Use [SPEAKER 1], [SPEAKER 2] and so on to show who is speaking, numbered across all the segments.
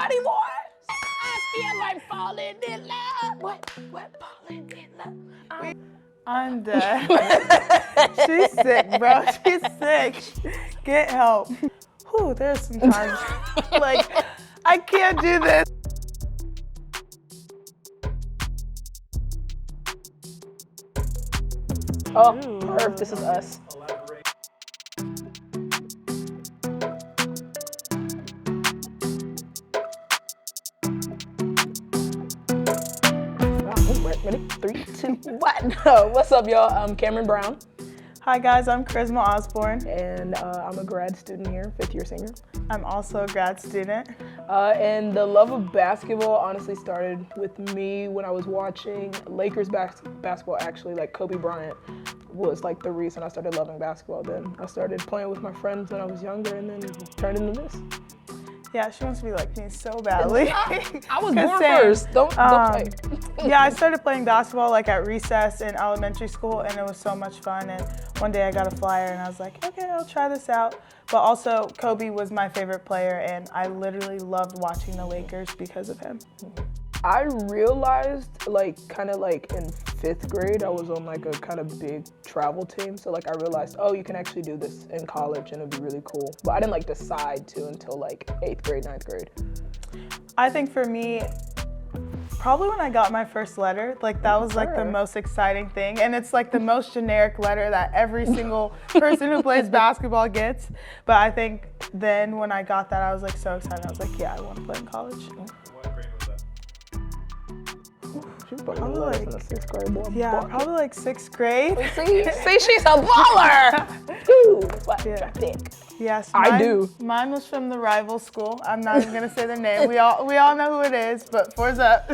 [SPEAKER 1] body more. I feel like falling in love. What falling in love?
[SPEAKER 2] I'm dead. She's sick, bro. She's sick. Get help. Whew, there's some times like I can't do this.
[SPEAKER 1] Oh, Herb, this is us. Ready? 3, 2, 1. What's up, y'all? I'm Camryn Brown.
[SPEAKER 2] Hi guys, I'm Charisma Osborne.
[SPEAKER 1] And I'm a grad student here, 5th year senior.
[SPEAKER 2] I'm also a grad student.
[SPEAKER 1] And the love of basketball honestly started with me when I was watching Lakers basketball, actually. Like Kobe Bryant was like the reason I started loving basketball. Then I started playing with my friends when I was younger and then turned into this.
[SPEAKER 2] Yeah, she wants to be like me so badly.
[SPEAKER 1] I was born first. Don't play.
[SPEAKER 2] Yeah, I started playing basketball like at recess in elementary school, and it was so much fun. And one day I got a flyer, and I was like, okay, I'll try this out. But also, Kobe was my favorite player, and I literally loved watching the Lakers because of him.
[SPEAKER 1] I realized kind of in 5th grade, I was on like a kind of big travel team. So I realized, oh, you can actually do this in college and it'd be really cool. But I didn't decide to until 8th grade, 9th grade.
[SPEAKER 2] I think for me, probably when I got my first letter, that was the most exciting thing. And it's the most generic letter that every single person who plays basketball gets. But I think then when I got that, I was so excited. I was like, yeah, I want to play in college.
[SPEAKER 1] She was probably in the 6th grade. Boy.
[SPEAKER 2] Yeah, probably 6th grade.
[SPEAKER 1] See, she's a baller. Ooh,
[SPEAKER 2] yeah.
[SPEAKER 1] Dick.
[SPEAKER 2] Yes,
[SPEAKER 1] I do.
[SPEAKER 2] Mine was from the rival school. I'm not even gonna say the name. We all know who it is, but 4's up.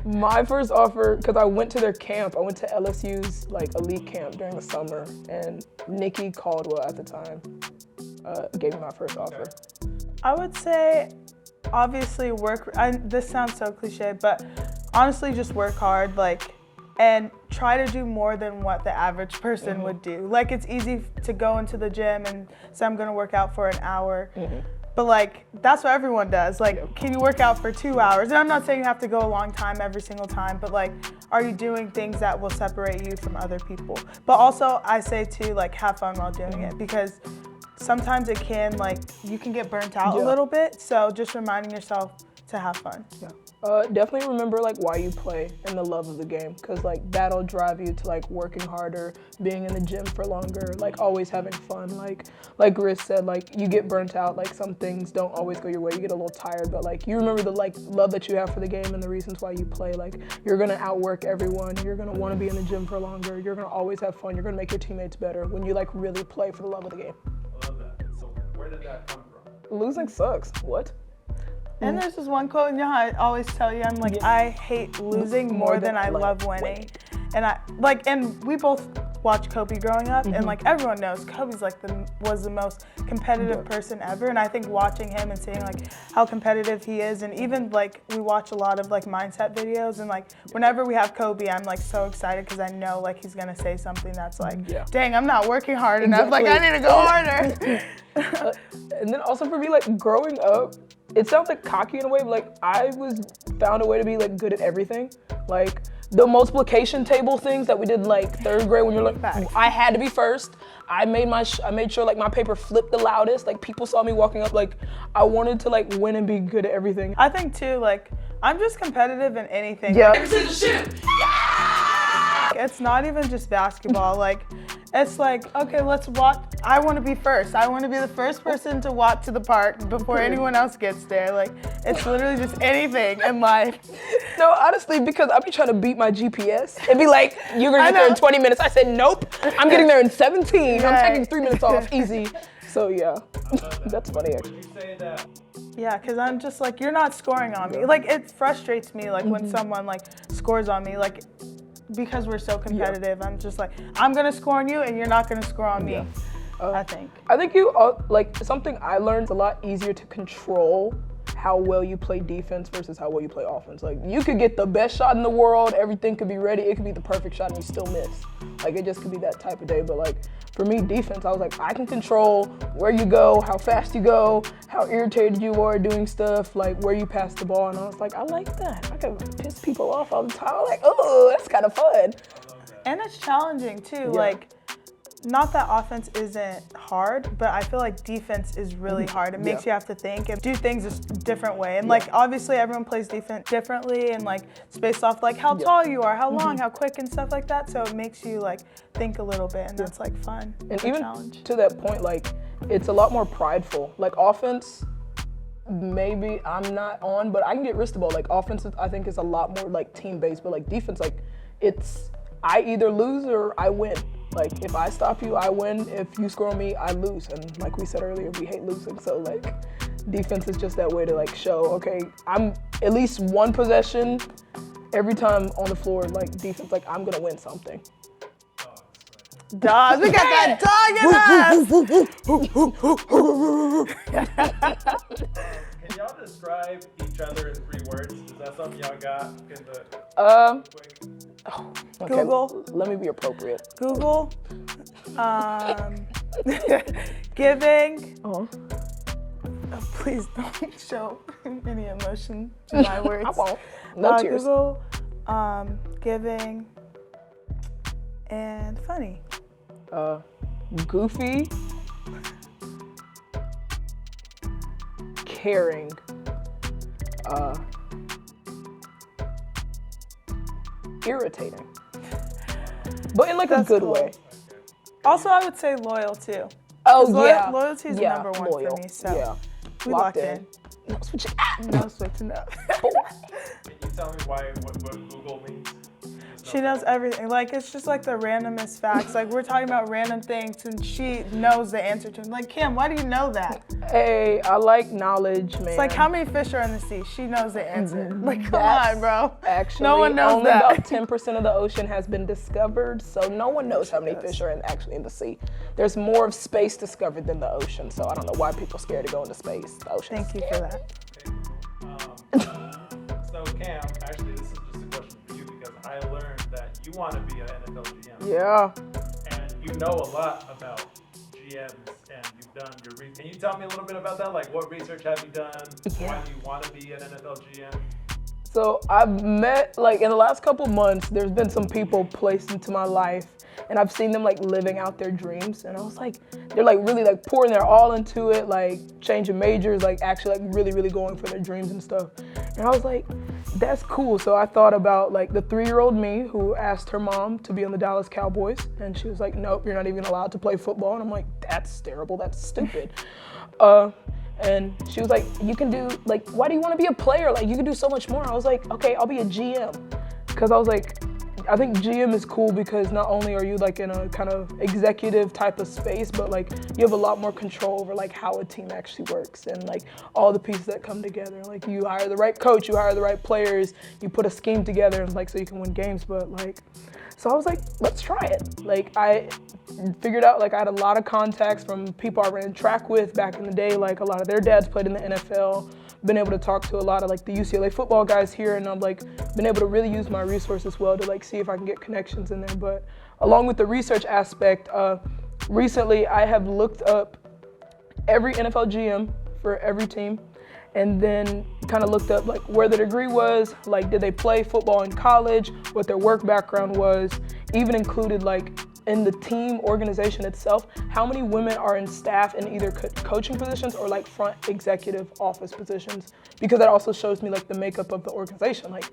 [SPEAKER 1] My first offer, because I went to their camp. I went to LSU's elite camp during the summer, and Nikki Caldwell at the time gave me my first offer.
[SPEAKER 2] I would say, obviously work. This sounds so cliche, but honestly, just work hard, and try to do more than what the average person would do. It's easy to go into the gym and say I'm gonna work out for an hour, but that's what everyone does. Can you work out for 2 hours? And I'm not saying you have to go a long time every single time, but are you doing things that will separate you from other people? But also, I say too, have fun while doing it, because sometimes it can, you can get burnt out a little bit, so just reminding yourself to have fun.
[SPEAKER 1] Yeah. Definitely remember why you play and the love of the game, because that'll drive you to working harder, being in the gym for longer, always having fun. Like Gris said, you get burnt out, some things don't always go your way, you get a little tired, but you remember the love that you have for the game and the reasons why you play. You're gonna outwork everyone, you're gonna want to be in the gym for longer, you're gonna always have fun, you're gonna make your teammates better when you really play for the love of the game.
[SPEAKER 3] I love that. So where did that come from?
[SPEAKER 1] Losing sucks. What?
[SPEAKER 2] And there's this one quote, how I always tell you, I'm I hate losing more than I love winning. And and we both watched Kobe growing up, and everyone knows Kobe's was the most competitive person ever. And I think watching him and seeing how competitive he is, and even we watch a lot of mindset videos, and whenever we have Kobe, I'm so excited because I know he's gonna say something that's dang, I'm not working hard enough. I need to go harder.
[SPEAKER 1] And then also for me, growing up, it sounds cocky in a way, but I found a way to be good at everything. The multiplication table things that we did in 3rd grade when you're I had to be first. I made sure my paper flipped the loudest. People saw me walking up. I wanted to win and be good at everything.
[SPEAKER 2] I think too, I'm just competitive in anything.
[SPEAKER 1] Yeah.
[SPEAKER 2] It's not even just basketball. It's okay, let's walk. I want to be first. I want to be the first person to walk to the park before anyone else gets there. It's literally just anything in life.
[SPEAKER 1] No, honestly, because I'll be trying to beat my GPS. It'd be you're gonna get there in 20 minutes. I said, nope, I'm getting there in 17. I'm taking 3 minutes off, easy. So yeah, that's funny actually.
[SPEAKER 3] You say that.
[SPEAKER 2] Yeah, because I'm just you're not scoring on me. It frustrates me when someone scores on me. Because we're so competitive, I'm just I'm gonna score on you and you're not gonna score on me. I think
[SPEAKER 1] you something I learned, a lot easier to control how well you play defense versus how well you play offense. Like, you could get the best shot in the world, everything could be ready, it could be the perfect shot and you still miss. Like, it just could be that type of day. But like, for me, defense, I was like, I can control where you go, how fast you go, how irritated you are doing stuff, like where you pass the ball. And I was like, I like that. I can piss people off all the time. I was like, oh, that's kind of fun.
[SPEAKER 2] And it's challenging too.
[SPEAKER 1] Yeah.
[SPEAKER 2] Like, not that offense isn't hard, but I feel like defense is really hard. It makes you have to think and do things a different way. And like, obviously everyone plays defense differently, and like it's based off like how tall you are, how long, how quick, and stuff like that. So it makes you like think a little bit, and that's like fun.
[SPEAKER 1] And
[SPEAKER 2] a
[SPEAKER 1] even
[SPEAKER 2] challenge.
[SPEAKER 1] to that point, like, it's a lot more prideful. Like, offense, maybe I'm not on, but I can get wrist the ball. Like, offense, I think, is a lot more like team-based, but like defense, like, it's I either lose or I win. Like, if I stop you, I win. If you score on me, I lose. And like we said earlier, we hate losing. So like, defense is just that way to like show, okay, I'm at least one possession every time on the floor, like defense, like I'm gonna win something.
[SPEAKER 2] Dogs, we got that dog in us!
[SPEAKER 3] Can y'all describe each other in 3 words? Is that something y'all got in the quick?
[SPEAKER 1] Okay,
[SPEAKER 2] Google.
[SPEAKER 1] let me be appropriate.
[SPEAKER 2] Google, giving.
[SPEAKER 1] Oh,
[SPEAKER 2] Please don't show any emotion to my words.
[SPEAKER 1] I won't. No tears.
[SPEAKER 2] Google, giving, and funny.
[SPEAKER 1] Goofy, caring, irritating, but in like
[SPEAKER 2] That's
[SPEAKER 1] a good
[SPEAKER 2] cool.
[SPEAKER 1] way.
[SPEAKER 2] Also, I would say loyal too.
[SPEAKER 1] Oh
[SPEAKER 2] 'Cause
[SPEAKER 1] yeah,
[SPEAKER 2] loyalty is
[SPEAKER 1] yeah,
[SPEAKER 2] number one
[SPEAKER 1] loyal.
[SPEAKER 2] for me. So
[SPEAKER 1] Yeah,
[SPEAKER 2] we locked in.
[SPEAKER 1] No switching.
[SPEAKER 2] No switching up.
[SPEAKER 3] Can you tell me what Google means?
[SPEAKER 2] She knows everything. Like, it's just like the randomest facts. Like, we're talking about random things, and she knows the answer to them. Like, Kim, why do you know that?
[SPEAKER 1] Hey, I like knowledge, man.
[SPEAKER 2] It's like, how many fish are in the sea? She knows the answer. Like, come
[SPEAKER 1] That's
[SPEAKER 2] on, bro.
[SPEAKER 1] Actually,
[SPEAKER 2] No one knows
[SPEAKER 1] only
[SPEAKER 2] that.
[SPEAKER 1] about 10% of the ocean has been discovered, so no one knows how many fish are actually in the sea. There's more of space discovered than the ocean, so I don't know why people are scared to go into space. The ocean.
[SPEAKER 2] Thank you for that.
[SPEAKER 3] So Cam, actually this is just a question for you because I learned that you want to be an NFL GM.
[SPEAKER 1] Yeah.
[SPEAKER 3] And you know a lot about GMs and you've done your research. Can you tell me a little bit about that? Like, what research have you done?
[SPEAKER 1] Yeah.
[SPEAKER 3] Why do you want to be an NFL GM?
[SPEAKER 1] So I've met, like, in the last couple months, there's been some people placed into my life, and I've seen them like living out their dreams, and I was like, they're like really like pouring their all into it, like changing majors, like actually like really going for their dreams and stuff. And I was like, that's cool. So I thought about like the 3-year-old me who asked her mom to be on the Dallas Cowboys, and she was like, nope, you're not even allowed to play football. And I'm like, that's terrible, that's stupid. And she was like, you can do, like, why do you want to be a player? Like, you can do so much more. I was like, okay, I'll be a GM. Because I was like, I think GM is cool because not only are you like in a kind of executive type of space, but like you have a lot more control over like how a team actually works and like all the pieces that come together. Like, you hire the right coach, you hire the right players, you put a scheme together and like so you can win games. But like, so I was like, let's try it. Like, I figured out like I had a lot of contacts from people I ran track with back in the day. Like, a lot of their dads played in the NFL. Been able to talk to a lot of like the UCLA football guys here, and I've like been able to really use my resources well to like see if I can get connections in there. But along with the research aspect, recently I have looked up every NFL GM for every team, and then kind of looked up like where the degree was, like did they play football in college, what their work background was, even included like in the team organization itself, how many women are in staff in either coaching positions or like front executive office positions, because that also shows me like the makeup of the organization. Like,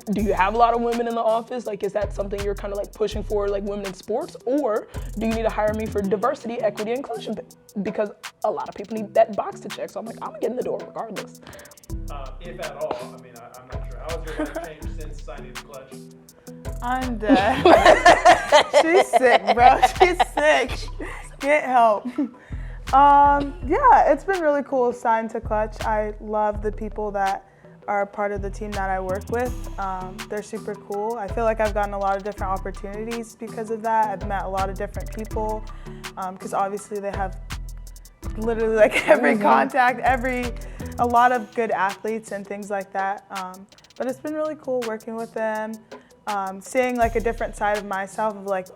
[SPEAKER 1] do you have a lot of women in the office? Like, is that something you're kind of like pushing for, like women in sports, or do you need to hire me for diversity, equity, inclusion? Because a lot of people need that box to check. So I'm like, I'm gonna get in the door regardless.
[SPEAKER 3] If at all, I mean, I'm not sure. How has your life changed since signing the clutch?
[SPEAKER 2] I'm dead. She's sick, bro. She's sick. Get help. Yeah, it's been really cool signing to Clutch. I love the people that are a part of the team that I work with. They're super cool. I feel like I've gotten a lot of different opportunities because of that. I've met a lot of different people because obviously they have literally like every contact, every a lot of good athletes and things like that. But it's been really cool working with them, seeing like a different side of myself of like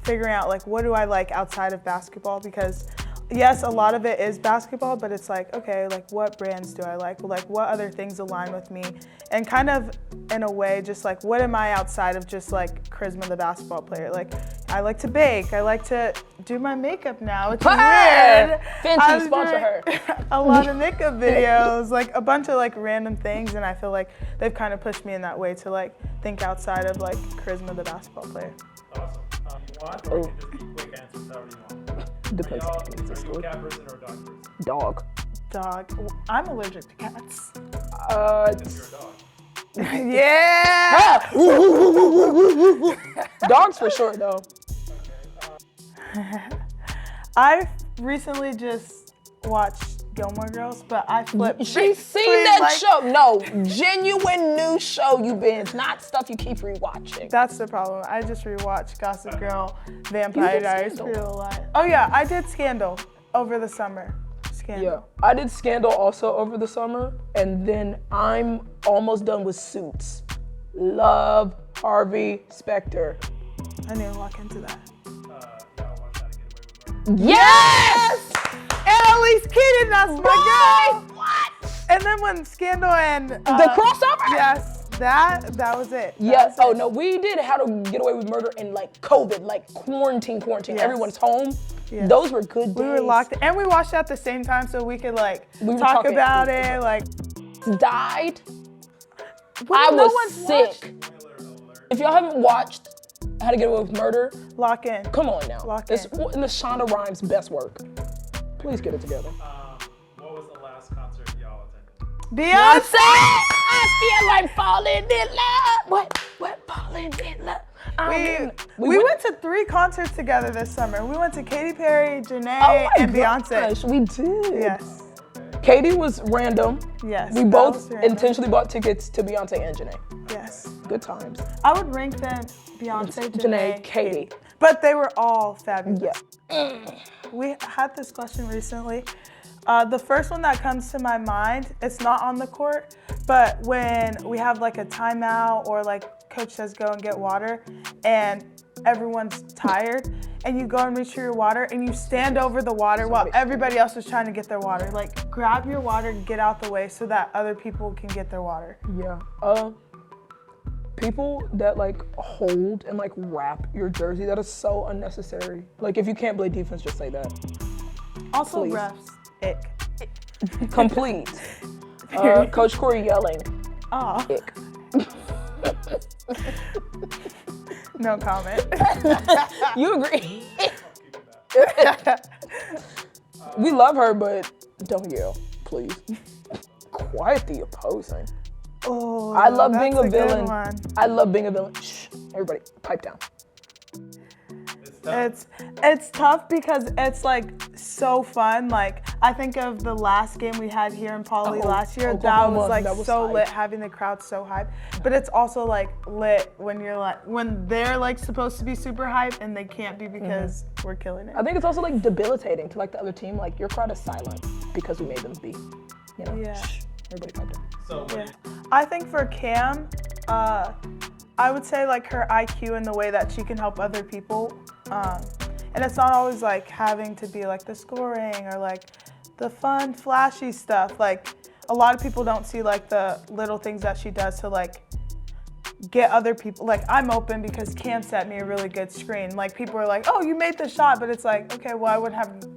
[SPEAKER 2] figuring out like what do I like outside of basketball, because yes, a lot of it is basketball, but it's like, okay, like what brands do I like what other things align with me, and kind of in a way just like what am I outside of just like Charisma the basketball player. Like I like to bake, I like to do my makeup now, which is weird.
[SPEAKER 1] Fenty, sponsor her.
[SPEAKER 2] A lot of makeup videos, like a bunch of like random things, and I feel like they've kind of pushed me in that way to like think outside of like Charisma the basketball player.
[SPEAKER 3] Awesome. What? Or you can just be quick answers however you want.
[SPEAKER 1] Depends on the
[SPEAKER 3] Are you a
[SPEAKER 1] story.
[SPEAKER 3] cat person or a dog person?
[SPEAKER 1] Dog.
[SPEAKER 2] Dog. I'm allergic to cats.
[SPEAKER 3] Because you're a dog.
[SPEAKER 2] Yeah!
[SPEAKER 1] Dogs for sure though.
[SPEAKER 2] I recently just watched Gilmore Girls, but I flipped.
[SPEAKER 1] She's seen that show. No, genuine new show you binge, not stuff you keep rewatching.
[SPEAKER 2] That's the problem. I just rewatched Gossip Girl, Vampire
[SPEAKER 1] You did
[SPEAKER 2] Diaries,
[SPEAKER 1] Scandal.
[SPEAKER 2] Pretty Little Liars. Oh yeah, I did Scandal over the summer. Scandal.
[SPEAKER 1] Yeah, I did Scandal also over the summer, and then I'm almost done with Suits. Love Harvey Specter.
[SPEAKER 2] I need to look into that.
[SPEAKER 3] Y'all watch How to Get Away with Murder?
[SPEAKER 1] Yes!
[SPEAKER 2] And Elise Keaton, that's my girl.
[SPEAKER 1] What?
[SPEAKER 2] And then when Scandal and
[SPEAKER 1] The crossover?
[SPEAKER 2] yes, that was it.
[SPEAKER 1] Yes. Oh no, we did How to Get Away with Murder in like COVID, like quarantine.
[SPEAKER 2] Yes.
[SPEAKER 1] Everyone's home.
[SPEAKER 2] Yes.
[SPEAKER 1] Those were good days.
[SPEAKER 2] We were locked, and we watched it at the same time, so we could like
[SPEAKER 1] We were
[SPEAKER 2] talk
[SPEAKER 1] talking-
[SPEAKER 2] about it. Like,
[SPEAKER 1] Died.
[SPEAKER 2] well,
[SPEAKER 1] I
[SPEAKER 2] no
[SPEAKER 1] was
[SPEAKER 2] one's
[SPEAKER 1] sick.
[SPEAKER 2] watched.
[SPEAKER 3] Spoiler alert.
[SPEAKER 1] If y'all haven't watched How to Get Away with Murder,
[SPEAKER 2] Lock in.
[SPEAKER 1] come on now.
[SPEAKER 2] Lock
[SPEAKER 1] It's
[SPEAKER 2] in.
[SPEAKER 1] in the Shonda Rhimes' best work. Please get it together.
[SPEAKER 3] What was the last concert y'all attended?
[SPEAKER 2] Beyonce.
[SPEAKER 1] I feel like falling in love. What? Falling in love.
[SPEAKER 2] We went to 3 concerts together this summer. We went to Katy Perry, Janae,
[SPEAKER 1] Oh my
[SPEAKER 2] and Beyonce.
[SPEAKER 1] gosh, we did.
[SPEAKER 2] Yes.
[SPEAKER 1] Katie was random.
[SPEAKER 2] Yes.
[SPEAKER 1] We
[SPEAKER 2] that
[SPEAKER 1] both
[SPEAKER 2] was random.
[SPEAKER 1] intentionally bought tickets to Beyonce and Janae.
[SPEAKER 2] Yes.
[SPEAKER 1] Good times.
[SPEAKER 2] I would rank them Beyonce, Janae,
[SPEAKER 1] Katie.
[SPEAKER 2] But they were all fabulous.
[SPEAKER 1] Yeah.
[SPEAKER 2] We had this question recently. The first one that comes to my mind, it's not on the court, but when we have like a timeout or like coach says go and get water and everyone's tired and you go and reach for your water and you stand over the water while everybody else is trying to get their water. Like grab your water and get out the way so that other people can get their water.
[SPEAKER 1] Yeah. People that like hold and like wrap your jersey, that is so unnecessary. Like if you can't play defense, just say that.
[SPEAKER 2] Also
[SPEAKER 1] Please.
[SPEAKER 2] refs, ick.
[SPEAKER 1] Complete. Coach Corey yelling.
[SPEAKER 2] Aw,
[SPEAKER 1] Ick.
[SPEAKER 2] no comment.
[SPEAKER 1] You agree? We love her, but don't yell, please. Quiet the opposing.
[SPEAKER 2] Oh,
[SPEAKER 1] I love
[SPEAKER 2] that's
[SPEAKER 1] being a
[SPEAKER 2] good
[SPEAKER 1] villain.
[SPEAKER 2] one.
[SPEAKER 1] I love being a villain. Shh, everybody, pipe down.
[SPEAKER 3] It's tough.
[SPEAKER 2] It's tough because it's like so fun. Like I think of the last game we had here in Pauley
[SPEAKER 1] Oh,
[SPEAKER 2] last year.
[SPEAKER 1] Oklahoma,
[SPEAKER 2] That was like
[SPEAKER 1] that was
[SPEAKER 2] so
[SPEAKER 1] hype.
[SPEAKER 2] lit, having the crowd so hype. But it's also like lit when you're like when they're like supposed to be super hype and they can't be because we're killing it.
[SPEAKER 1] I think it's also like debilitating to like the other team. Like your crowd is silent because we made them be. You know.
[SPEAKER 2] Yeah.
[SPEAKER 1] Shh, everybody pipe down.
[SPEAKER 3] So what do
[SPEAKER 2] Yeah.
[SPEAKER 3] you-
[SPEAKER 2] I think for Cam, I would say like her IQ and the way that she can help other people. And it's not always like having to be like the scoring or like the fun, flashy stuff. Like a lot of people don't see like the little things that she does to like get other people. Like I'm open because Cam set me a really good screen. Like people are like, oh, you made the shot, but it's like, okay, well I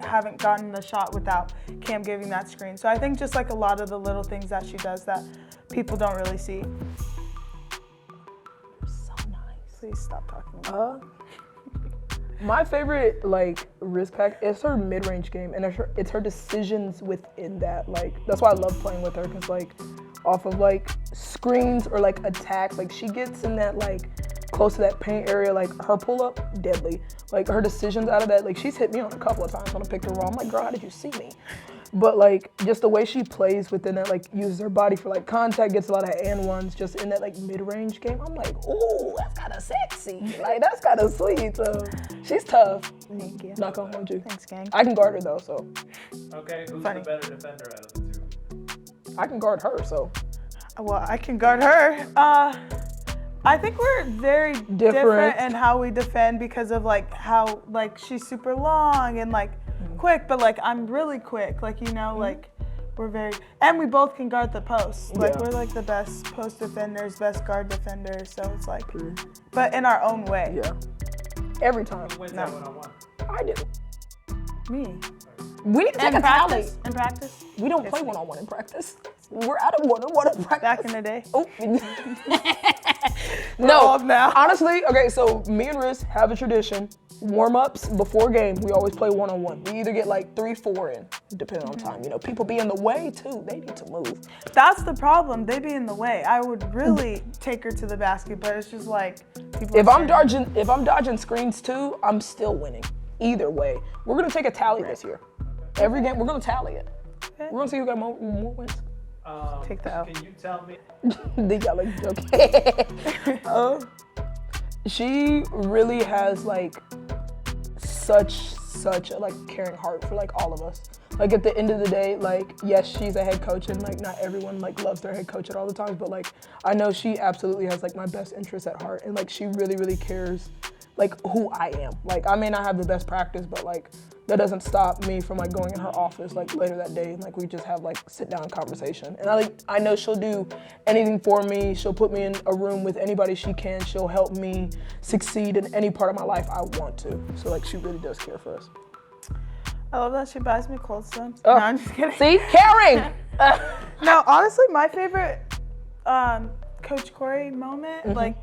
[SPEAKER 2] haven't gotten the shot without Cam giving that screen. So I think just like a lot of the little things that she does that people don't really see.
[SPEAKER 1] So nice.
[SPEAKER 2] Please stop talking.
[SPEAKER 1] My favorite like wrist pack is her mid-range game, and it's her decisions within that. Like that's why I love playing with her, because like off of like screens or like attacks, like she gets in that like close to that paint area, like her pull-up, deadly. Like her decisions out of that, like she's hit me on a couple of times on a pick and roll. I'm like, girl, how did you see me? But like just the way she plays within that, like uses her body for like contact, gets a lot of and ones just in that like mid-range game. I'm like, ooh, that's kind of sexy. Like that's kind of sweet. So she's tough.
[SPEAKER 2] Thank you.
[SPEAKER 1] Not gonna hold you.
[SPEAKER 2] Thanks, gang.
[SPEAKER 1] I can guard her though, so
[SPEAKER 3] Okay, who's
[SPEAKER 2] Funny.
[SPEAKER 3] the better defender out of the two?
[SPEAKER 1] I can guard her, so.
[SPEAKER 2] Well, I can guard her. I think we're very different in how we defend because of like how like she's super long and like quick, but like I'm really quick. Like like we're very, and we both can guard the post. Like we're like the best post defenders, best guard defenders. So it's like, but in our own way.
[SPEAKER 1] Yeah. Every time.
[SPEAKER 3] Who wins that one-on-one?
[SPEAKER 1] I do.
[SPEAKER 2] Me.
[SPEAKER 1] We need to take a tally.
[SPEAKER 2] In practice.
[SPEAKER 1] We don't play one-on-one in practice. We're out of one-on-one in practice.
[SPEAKER 2] Back in the day.
[SPEAKER 1] Oh.
[SPEAKER 2] No. Now.
[SPEAKER 1] Honestly, okay, so me and Riz have a tradition. Warm-ups before game, we always play one-on-one. We either get like 3, 4 in, depending on time. People be in the way too. They need to move.
[SPEAKER 2] That's the problem. They be in the way. I would really take her to the basket, but it's just like people.
[SPEAKER 1] If I'm dodging screens too, I'm still winning. Either way, we're gonna take a tally this year. Every game, we're gonna tally it.
[SPEAKER 2] Okay.
[SPEAKER 1] We're gonna see who got more wins.
[SPEAKER 2] Take that out.
[SPEAKER 3] Can you tell me?
[SPEAKER 1] The yelling joke. She really has like such a like caring heart for like all of us. Like at the end of the day, like yes, she's a head coach and like not everyone like loves their head coach at all the times, but like I know she absolutely has like my best interests at heart and like she really cares like who I am. Like I may not have the best practice, but like that doesn't stop me from like going in her office like later that day and like we just have like sit down conversation. And I know she'll do anything for me. She'll put me in a room with anybody she can. She'll help me succeed in any part of my life I want to. So like she really does care for us.
[SPEAKER 2] I love that she buys me Cold Stone. No, I'm just kidding.
[SPEAKER 1] See, caring.
[SPEAKER 2] No, honestly, my favorite Coach Corey moment, like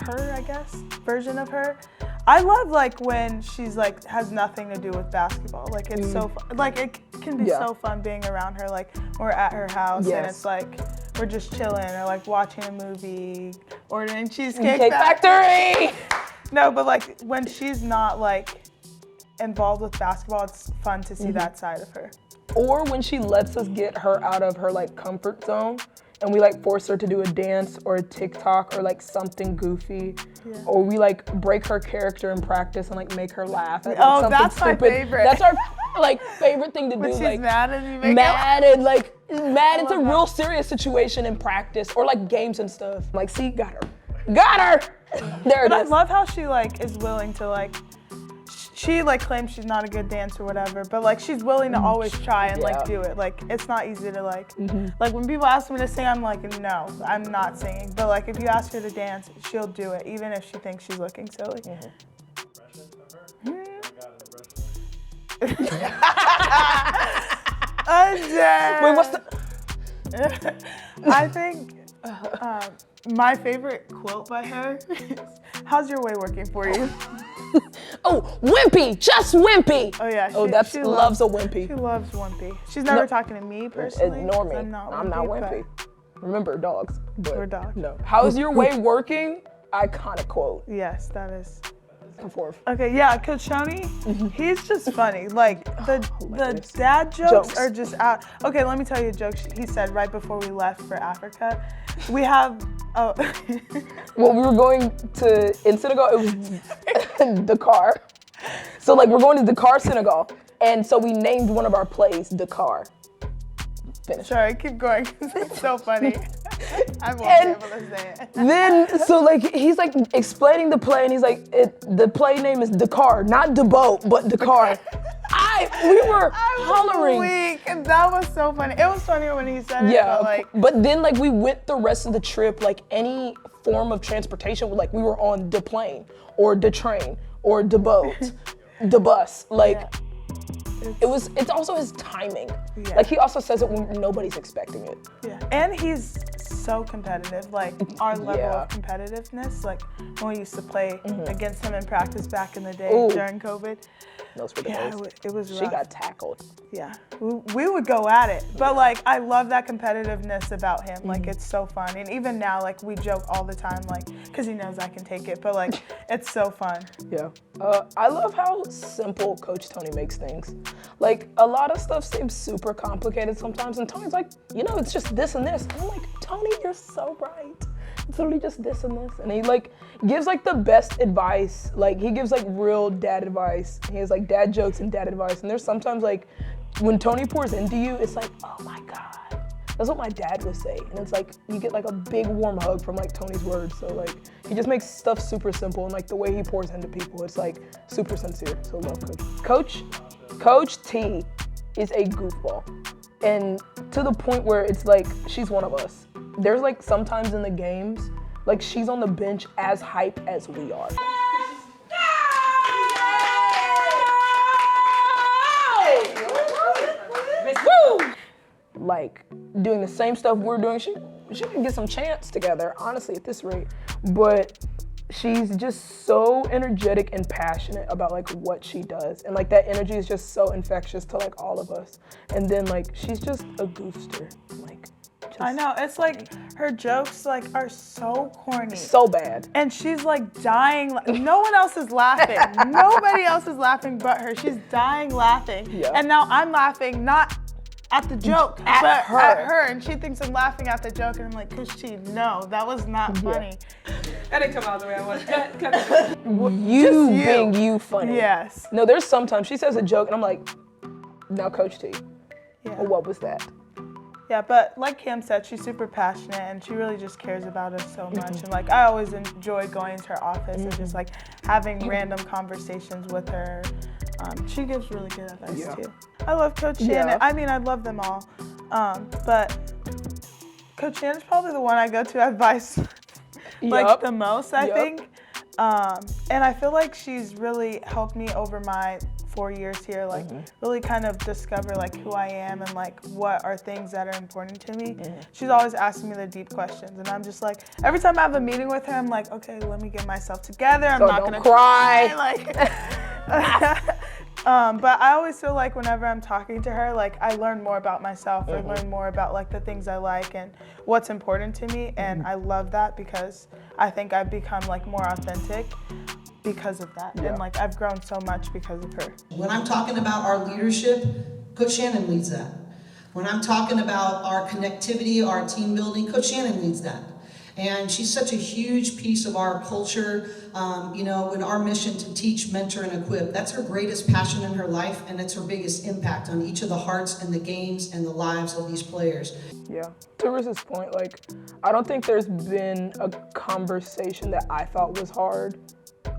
[SPEAKER 2] her, I guess, version of her. I love like when she's like has nothing to do with basketball. Like it's so fun. Like it can be so fun being around her. Like we're at her house and it's like we're just chilling or like watching a movie, ordering Cheesecake
[SPEAKER 1] Factory.
[SPEAKER 2] No, but like when she's not like involved with basketball, it's fun to see that side of her.
[SPEAKER 1] Or when she lets us get her out of her like comfort zone and we like force her to do a dance or a TikTok or like something goofy, or we like break her character in practice and like make her laugh at like, something
[SPEAKER 2] that's
[SPEAKER 1] stupid.
[SPEAKER 2] My favorite.
[SPEAKER 1] That's our like favorite thing to
[SPEAKER 2] when
[SPEAKER 1] do.
[SPEAKER 2] She's
[SPEAKER 1] like
[SPEAKER 2] mad and you make
[SPEAKER 1] mad and like mad. It's a real serious situation in practice or like games and stuff. Like, see, got her. There it is.
[SPEAKER 2] I love how she like is willing to like. She like claims she's not a good dancer or whatever, but like she's willing to always try and like do it. Like it's not easy to like like when people ask me to sing, I'm like, no, I'm not singing. But like if you ask her to dance, she'll do it, even if she thinks she's looking silly.
[SPEAKER 1] Wait, what's the?
[SPEAKER 2] I think my favorite quote by her is, "How's your way working for you?"
[SPEAKER 1] Oh, wimpy, just wimpy.
[SPEAKER 2] Oh yeah.
[SPEAKER 1] She loves a wimpy.
[SPEAKER 2] She loves wimpy. She's never talking to me personally.
[SPEAKER 1] Ignore me.
[SPEAKER 2] I'm not
[SPEAKER 1] wimpy. Remember, dogs. But
[SPEAKER 2] we're dogs.
[SPEAKER 1] No. How's your way working? Iconic quote.
[SPEAKER 2] Yes, that is.
[SPEAKER 1] And forth.
[SPEAKER 2] Okay, yeah, Coach Tony, he's just funny. Like the dad jokes are just out. Okay, let me tell you a joke he said right before we left for Africa. We have
[SPEAKER 1] well, we were going to in Senegal. It was Dakar. So like we're going to Dakar, Senegal, and so we named one of our plays Dakar. Finish.
[SPEAKER 2] Sorry, keep going. It's so funny. I won't be able to say it.
[SPEAKER 1] Then, so like he's like explaining the play, and he's like, the play name is Dakar, not the boat, but Dakar. We were hollering.
[SPEAKER 2] Weak. And that was so funny. It was funnier when he said it.
[SPEAKER 1] But then like we went the rest of the trip, like any form of transportation, like we were on the plane or the train or the boat, the bus, like. Yeah. It's also his timing. Yeah. Like he also says it when nobody's expecting it.
[SPEAKER 2] Yeah. And he's so competitive. Like our level of competitiveness, like when we used to play against him in practice back in the day during COVID.
[SPEAKER 1] Those were the days.
[SPEAKER 2] It was rough.
[SPEAKER 1] She got tackled.
[SPEAKER 2] Yeah. We would go at it. But like I love that competitiveness about him. Like it's so fun. And even now, like we joke all the time, like, cause he knows I can take it. But like it's so fun.
[SPEAKER 1] Yeah. I love how simple Coach Tony makes things. Like a lot of stuff seems super complicated sometimes, and Tony's like, it's just this and this. And I'm like, Tony, you're so right. It's literally just this and this. And he like gives like the best advice. Like he gives like real dad advice. He has like dad jokes and dad advice. And there's sometimes like when Tony pours into you, it's like, oh my God. That's what my dad would say. And it's like, you get like a big warm hug from like Tony's words. So like, he just makes stuff super simple, and like the way he pours into people, it's like super sincere. So love Coach. Coach T is a goofball. And to the point where it's like, she's one of us. There's like sometimes in the games, like she's on the bench as hype as we are. Like doing the same stuff we're doing, she can get some chants together, honestly, at this rate. But she's just so energetic and passionate about like what she does. And like that energy is just so infectious to like all of us. And then like, she's just a goofster. Like,
[SPEAKER 2] I know, it's like her jokes like are so corny.
[SPEAKER 1] So bad.
[SPEAKER 2] And she's like dying, no one else is laughing. Nobody else is laughing but her. She's dying laughing.
[SPEAKER 1] Yeah.
[SPEAKER 2] And now I'm laughing, not at the joke, but at her. And she thinks I'm laughing at the joke, and I'm like, Christy, no, that was not funny.
[SPEAKER 4] That didn't come out the way I wanted.
[SPEAKER 1] You being you funny.
[SPEAKER 2] Yes.
[SPEAKER 1] No, there's sometimes she says a joke, and I'm like, now Coach T,
[SPEAKER 2] Yeah.
[SPEAKER 1] what was that?
[SPEAKER 2] Yeah, but like Cam said, she's super passionate, and she really just cares about us so much. And like, I always enjoy going to her office and just like having random conversations with her. She gives really good advice too. I love Coach Shannon. I mean, I love them all. But Coach Shannon's probably the one I go to advice like the most, I think. And I feel like she's really helped me over my 4 years here, like really kind of discover like who I am and like what are things that are important to me. She's always asking me the deep questions, and I'm just like, every time I have a meeting with her, I'm like, okay, let me get myself together. I'm not gonna cry. But I always feel like whenever I'm talking to her, like I learn more about myself. I learn more about like the things I like and what's important to me, and I love that because I think I've become like more authentic because of that. And like I've grown so much because of her.
[SPEAKER 5] When I'm talking about our leadership, Coach Shannon leads that. When I'm talking about our connectivity, our team building, Coach Shannon leads that. And she's such a huge piece of our culture, you know, in our mission to teach, mentor, and equip. That's her greatest passion in her life, and it's her biggest impact on each of the hearts and the games and the lives of these players.
[SPEAKER 1] Yeah, to Rissa's point, like, I don't think there's been a conversation that I thought was hard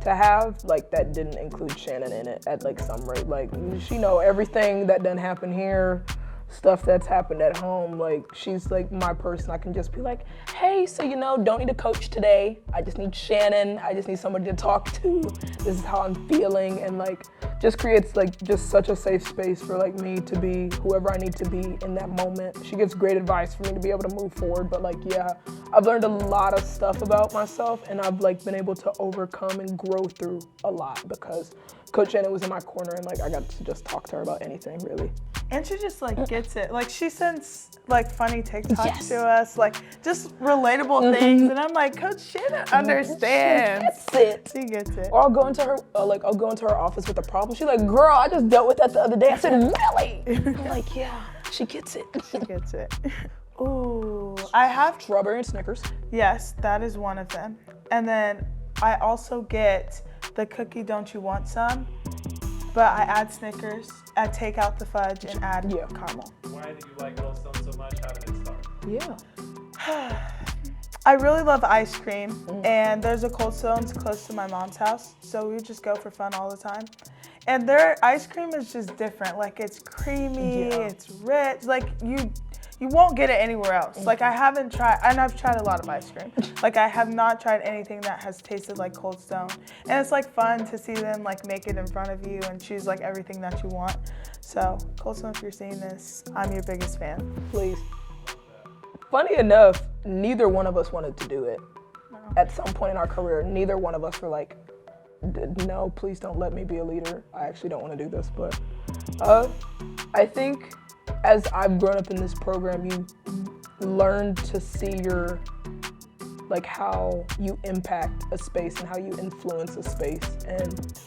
[SPEAKER 1] to have, like, that didn't include Shannon in it at, like, some rate. Like, she know everything that done happen here, stuff that's happened at home. Like, she's like my person. I can just be like, hey, so you know, don't need a coach today. I just need Shannon. I just need somebody to talk to. This is how I'm feeling. And like, just creates like just such a safe space for like me to be whoever I need to be in that moment. She gives great advice for me to be able to move forward. But like, yeah, I've learned a lot of stuff about myself, and I've like been able to overcome and grow through a lot because Coach Shannon was in my corner, and like I got to just talk to her about anything, really.
[SPEAKER 2] And she just like gets it. Like she sends like funny TikToks to us, like just relatable things, and I'm like, Coach Shannon understands.
[SPEAKER 1] She gets it.
[SPEAKER 2] She gets it.
[SPEAKER 1] Or I'll go into her office with a problem. She's like, girl, I just dealt with that the other day. I said, really? I'm like, yeah, she gets it.
[SPEAKER 2] She gets it. Ooh, I have
[SPEAKER 1] Strawberry and Snickers.
[SPEAKER 2] Yes, that is one of them. And then I also get the cookie Don't You Want Some, but I add Snickers, I take out the fudge and add caramel.
[SPEAKER 3] Why did you like Cold Stone so much? How did it start?
[SPEAKER 1] Yeah.
[SPEAKER 2] I really love ice cream, and there's a Cold Stone's close to my mom's house, so we just go for fun all the time. And their ice cream is just different. Like it's creamy, it's rich. Like you won't get it anywhere else. Like I haven't tried, and I've tried a lot of ice cream. Like I have not tried anything that has tasted like Cold Stone. And it's like fun to see them like make it in front of you and choose like everything that you want. So Cold Stone, if you're seeing this, I'm your biggest fan.
[SPEAKER 1] Please. Funny enough, neither one of us wanted to do it.
[SPEAKER 2] No.
[SPEAKER 1] At some point in our career, neither one of us were like, no, please don't let me be a leader. I actually don't want to do this. But I think as I've grown up in this program, you learn to see like how you impact a space and how you influence a space. And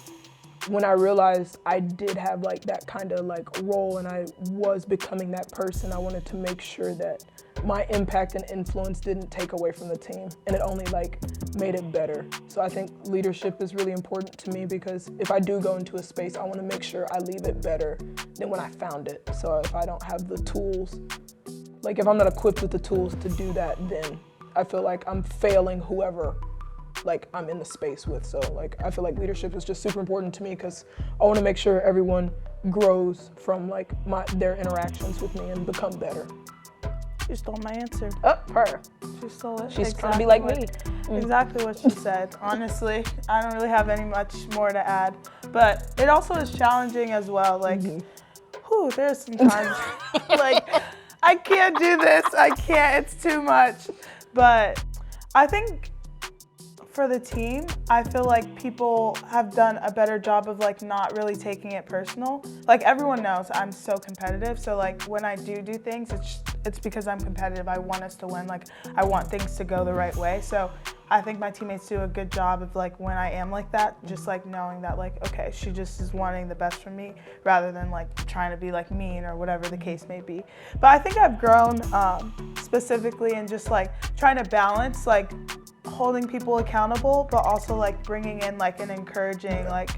[SPEAKER 1] when I realized I did have like that kind of like role and I was becoming that person, I wanted to make sure that my impact and influence didn't take away from the team, and it only like made it better. So I think leadership is really important to me because if I do go into a space, I want to make sure I leave it better than when I found it. So if I don't have the tools, Like if I'm not equipped with the tools to do that, then I feel like I'm failing whoever like I'm in the space with. So like I feel like leadership is just super important to me because I want to make sure everyone grows from like their interactions with me and become better.
[SPEAKER 2] You stole my answer.
[SPEAKER 1] Oh, her.
[SPEAKER 2] She stole it.
[SPEAKER 1] She's trying to be like me.
[SPEAKER 2] Exactly what she said. Honestly, I don't really have any much more to add. But it also is challenging as well. Like, whew, there's some times like I can't do this. I can't. It's too much. But I think for the team, I feel like people have done a better job of like not really taking it personal. Like everyone knows I'm so competitive. So like when I do things, it's because I'm competitive. I want us to win. Like I want things to go the right way. So I think my teammates do a good job of like when I am like that, just like knowing that like, okay, she just is wanting the best from me rather than like trying to be like mean or whatever the case may be. But I think I've grown specifically in just like trying to balance like holding people accountable, but also like bringing in like an encouraging like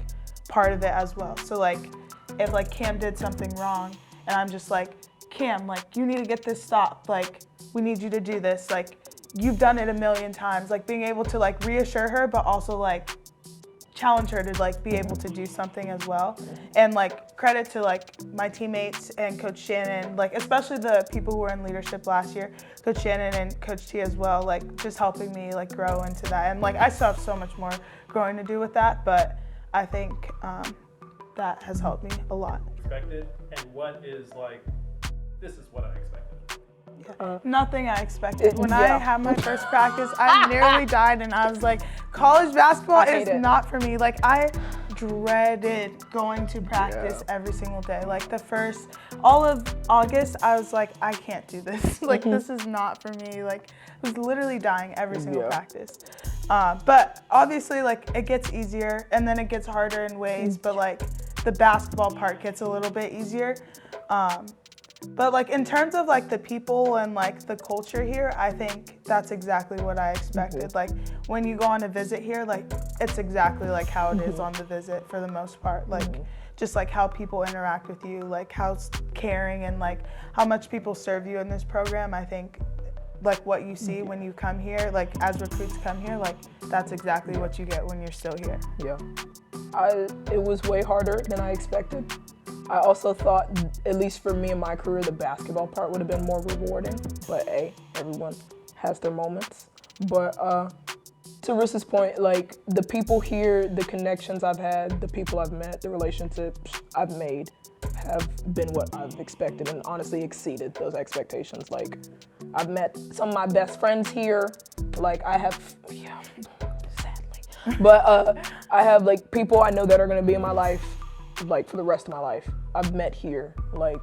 [SPEAKER 2] part of it as well. So like if like Cam did something wrong and I'm just like, Cam, like you need to get this stopped. Like we need you to do this. Like you've done it a million times. Like being able to like reassure her, but also like challenge her to like be able to do something as well. And like credit to like my teammates and Coach Shannon, like especially the people who were in leadership last year, Coach Shannon and Coach T as well, like just helping me like grow into that. And like I still have so much more growing to do with that, but I think that has helped me a lot.
[SPEAKER 3] Expected, and what is like, this is what I expected.
[SPEAKER 2] Nothing I expected. When I had my first practice, I nearly died and I was like, college basketball is not for me. Like I dreaded going to practice every single day. Like all of August, I was like, I can't do this. Like this is not for me. Like I was literally dying every single practice. But obviously like it gets easier and then it gets harder in ways, but like the basketball part gets a little bit easier. But like in terms of like the people and like the culture here, I think that's exactly what I expected. Like when you go on a visit here, like it's exactly like how it is on the visit for the most part. Like just like how people interact with you, like how caring and like how much people serve you in this program. I think like what you see when you come here, like as recruits come here, like that's exactly what you get when you're still here.
[SPEAKER 1] Yeah. It was way harder than I expected. I also thought, at least for me in my career, the basketball part would have been more rewarding. But hey, everyone has their moments. But to Rissa's point, like the people here, the connections I've had, the people I've met, the relationships I've made have been what I've expected and honestly exceeded those expectations. Like I've met some of my best friends here. Like I have, sadly, but I have like people I know that are gonna be in my life like for the rest of my life. I've met here, like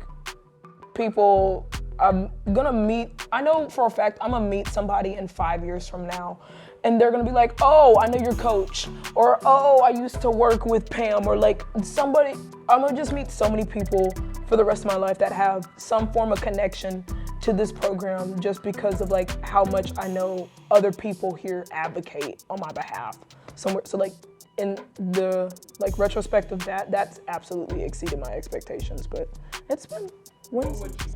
[SPEAKER 1] people I'm gonna meet. I know for a fact I'm gonna meet somebody in 5 years from now and they're gonna be like, oh, I know your coach, or oh, I used to work with Pam, or like somebody. I'm gonna just meet so many people for the rest of my life that have some form of connection to this program just because of like how much I know other people here advocate on my behalf. So like in the like retrospect of that's absolutely exceeded my expectations, but it's been wins.
[SPEAKER 3] What would you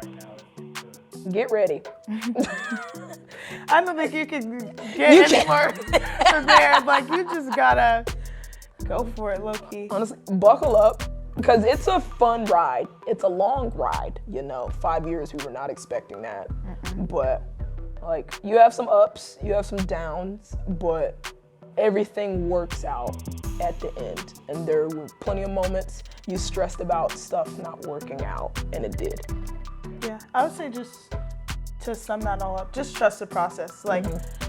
[SPEAKER 3] right now if you could?
[SPEAKER 1] Get ready.
[SPEAKER 2] I don't think you can get any more prepared. Like you just gotta go for it, low key.
[SPEAKER 1] Honestly, buckle up because it's a fun ride. It's a long ride, you know. 5 years, we were not expecting that, but like you have some ups, you have some downs, but everything works out at the end. And there were plenty of moments you stressed about stuff not working out, and it did.
[SPEAKER 2] Yeah, I would say just to sum that all up, just trust the process. Like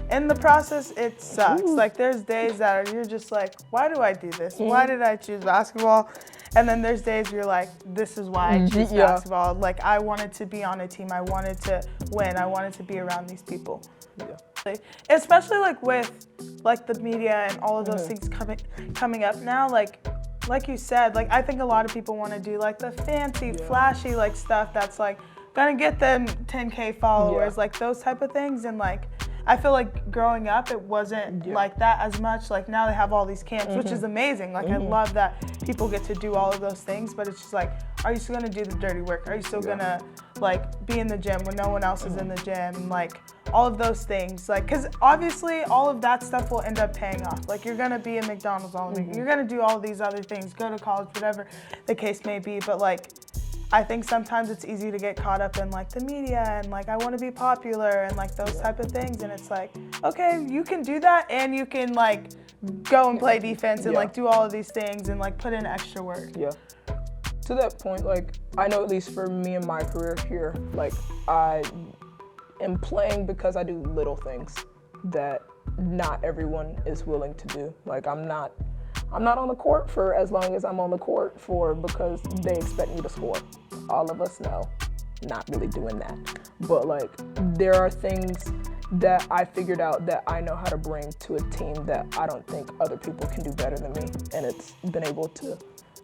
[SPEAKER 2] in the process, it sucks. Like there's days that you're just like, why do I do this? Why did I choose basketball? And then there's days where you're like, this is why I choose basketball. Like I wanted to be on a team. I wanted to win. I wanted to be around these people. Yeah. Especially like with like the media and all of those things coming up now, like you said, like I think a lot of people want to do like the fancy, flashy like stuff that's like gonna get them 10K followers, like those type of things. And like I feel like growing up, it wasn't like that as much. Like now they have all these camps, which is amazing. Like I love that people get to do all of those things, but it's just like, are you still gonna do the dirty work? Are you still gonna like be in the gym when no one else is in the gym? Like all of those things, like, cause obviously all of that stuff will end up paying off. Like you're gonna be in McDonald's all the week. You're gonna do all these other things, go to college, whatever the case may be. But like, I think sometimes it's easy to get caught up in like the media and like I want to be popular and like those type of things, and it's like, okay, you can do that and you can like go and play defense and like do all of these things and like put in extra work.
[SPEAKER 1] Yeah. To that point, like I know at least for me in my career here, like I am playing because I do little things that not everyone is willing to do. Like I'm not on the court for as long as I'm on the court for because they expect me to score. All of us know, not really doing that. But like, there are things that I figured out that I know how to bring to a team that I don't think other people can do better than me. And it's been able to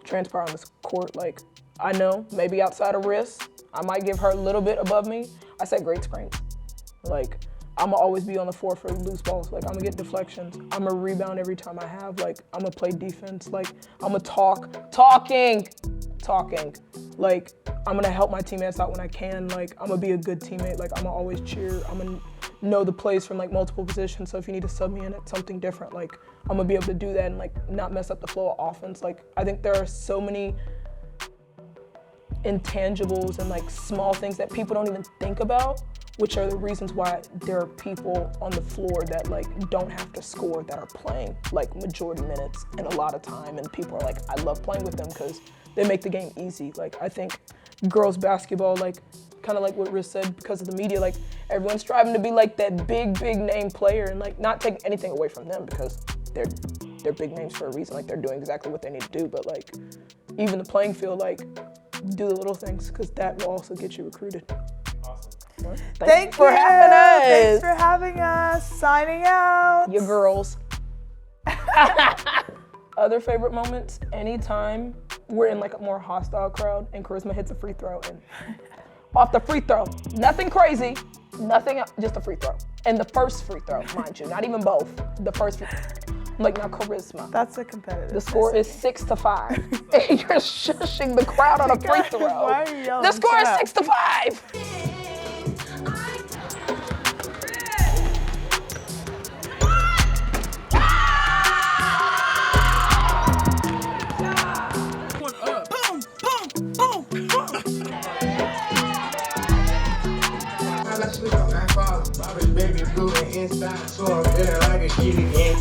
[SPEAKER 1] transpire on this court. Like, I know maybe outside of wrist, I might give her a little bit above me. I set great screens. Like, I'm gonna always be on the floor for loose balls. Like, I'm gonna get deflections. I'm gonna rebound every time I have. Like, I'm gonna play defense. Like, I'm gonna talking. Like, I'm gonna help my teammates out when I can. Like, I'm gonna be a good teammate. Like, I'm gonna always cheer. I'm gonna know the plays from like multiple positions. So if you need to sub me in at something different, like, I'm gonna be able to do that and like not mess up the flow of offense. Like, I think there are so many intangibles and like small things that people don't even think about, which are the reasons why there are people on the floor that like don't have to score that are playing like majority minutes and a lot of time, and people are like, I love playing with them because they make the game easy. Like, I think girls basketball, like kind of like what Riz said, because of the media, like everyone's striving to be like that big name player, and like not taking anything away from them because they're big names for a reason. Like, they're doing exactly what they need to do, but like even the playing field, like do the little things because that will also get you recruited.
[SPEAKER 3] Awesome.
[SPEAKER 1] Thanks for having us.
[SPEAKER 2] Thanks for having us. Signing out.
[SPEAKER 1] You girls. Other favorite moments, anytime we're in like a more hostile crowd and Charisma hits a free throw and off the free throw, nothing crazy, nothing, just a free throw. And the first free throw, mind you, not even both. The first free throw. I'm like, now Charisma.
[SPEAKER 2] That's a competitive.
[SPEAKER 1] The score is 6-5. And you're shushing the crowd on a free throw.
[SPEAKER 2] Why are you yelling?
[SPEAKER 1] The score is
[SPEAKER 2] Shut up.
[SPEAKER 1] 6-5.
[SPEAKER 6] Baby blue and inside, so I'm feeling like a kid again.